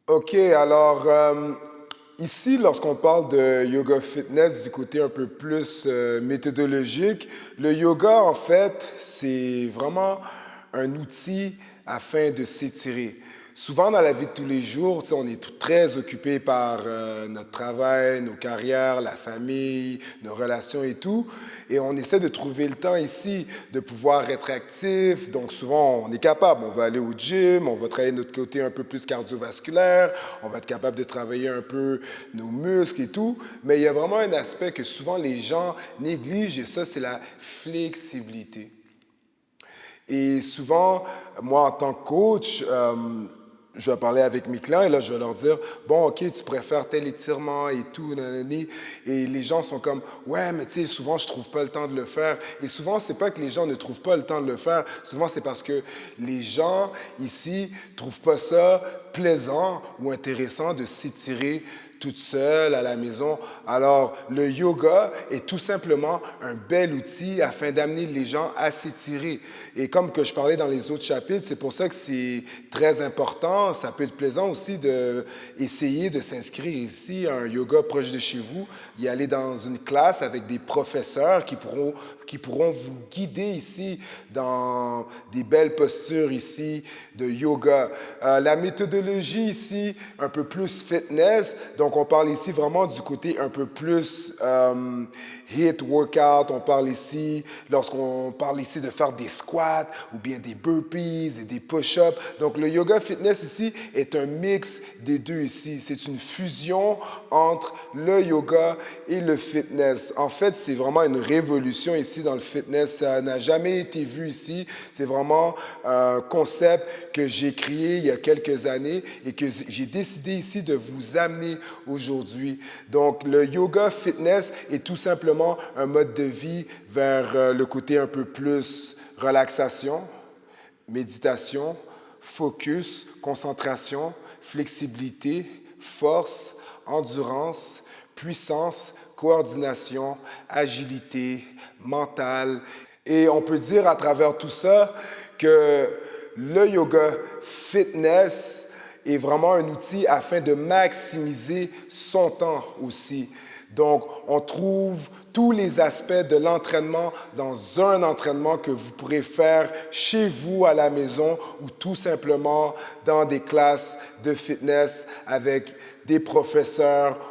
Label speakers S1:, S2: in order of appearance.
S1: OK, alors ici, lorsqu'on parle de yoga fitness du côté un peu plus méthodologique, le yoga, en fait, c'est vraiment un outil afin de s'étirer. Souvent, dans la vie de tous les jours, tu sais, on est très occupé par notre travail, nos carrières, la famille, nos relations et tout. Et on essaie de trouver le temps ici de pouvoir être actif. Donc, souvent, on est capable. On va aller au gym, on va travailler notre côté un peu plus cardiovasculaire, on va être capable de travailler un peu nos muscles et tout. Mais il y a vraiment un aspect que souvent les gens négligent et ça, c'est la flexibilité. Et souvent, moi, en tant que coach, je vais parler avec mes clients et là, je vais leur dire, bon, OK, tu préfères tel étirement et tout, nanani. Et les gens sont comme, ouais, mais tu sais, souvent, je trouve pas le temps de le faire. Et souvent, c'est pas que les gens ne trouvent pas le temps de le faire. Souvent, c'est parce que les gens ici trouvent pas ça plaisant ou intéressant de s'étirer toute seule à la maison. Alors, le yoga est tout simplement un bel outil afin d'amener les gens à s'étirer. Et comme que je parlais dans les autres chapitres, c'est pour ça que c'est très important. Ça peut être plaisant aussi d'essayer de s'inscrire ici à un yoga proche de chez vous, y aller dans une classe avec des professeurs qui pourront vous guider ici dans des belles postures ici de yoga. La méthodologie ici, un peu plus fitness, donc on parle ici vraiment du côté un peu plus HIIT workout, on parle ici, lorsqu'on parle ici de faire des squats ou bien des burpees et des push-ups. Donc le yoga fitness ici est un mix des deux ici. C'est une fusion entre le yoga et le fitness. En fait, c'est vraiment une révolution ici dans le fitness. Ça n'a jamais été vu ici. C'est vraiment un concept que j'ai créé il y a quelques années et que j'ai décidé ici de vous amener aujourd'hui. Donc, le yoga fitness est tout simplement un mode de vie vers le côté un peu plus relaxation, méditation, focus, concentration, flexibilité, force, endurance, puissance, coordination, agilité, mentale. Et on peut dire à travers tout ça que le yoga fitness est vraiment un outil afin de maximiser son temps aussi. Donc, on trouve tous les aspects de l'entraînement dans un entraînement que vous pourrez faire chez vous à la maison ou tout simplement dans des classes de fitness avec des professeurs